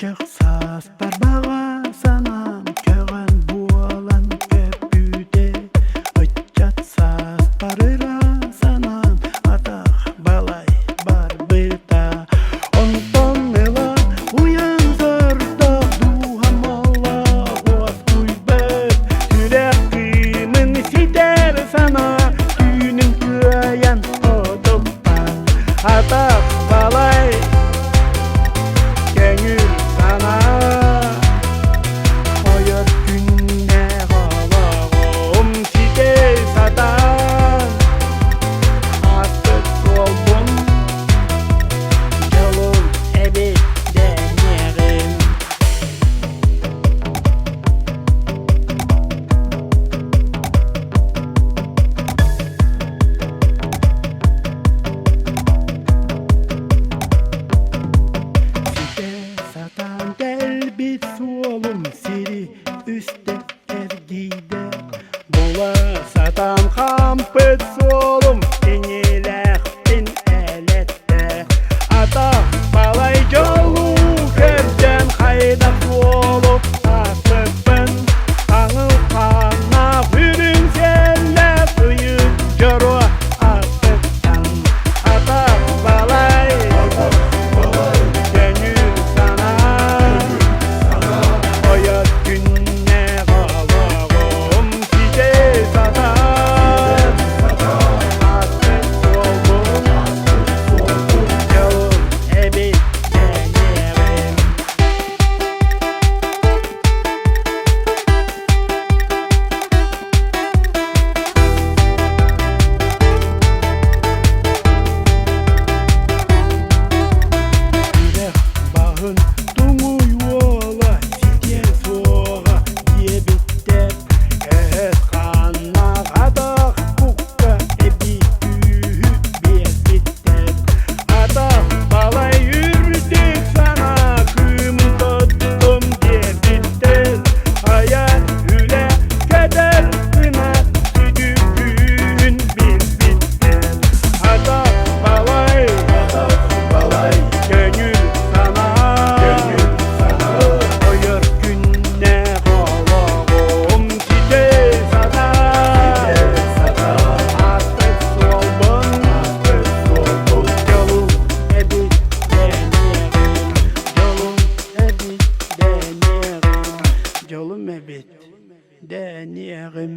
açık sazlar bağa sanam köğen bualan köpüde açat sazlarıra sanam atak balay bar bıta ondan nela uyan zorda duham Allah uat uybet yüreğimin sider sana düğünün köyen odulta atak balay gönül sana hayat günne halağım size satan artık oldum yolum ebeden yerim satan del bir solum siri üstte ergide bola satan kampet solum denilektin elette ata balay jolu kerden kayda solum asıpın kanı kana hürün selle suyu joru asıptan ata balay gönül sana hayat günne halağım size satan artık oldum yolum ebeden yerim yürek bağın dumuy ola silken soğa diye bitter et kanma adak kukka ebi tühü bir bitter adak balay yürüdük sana küm tuttum diye bitter hayat hüle keder kına düdüğün bir bitter adak balay gönül sana hayat günne halağım size satan artık oldum yolum ebeden yerim yolum ebeden yerim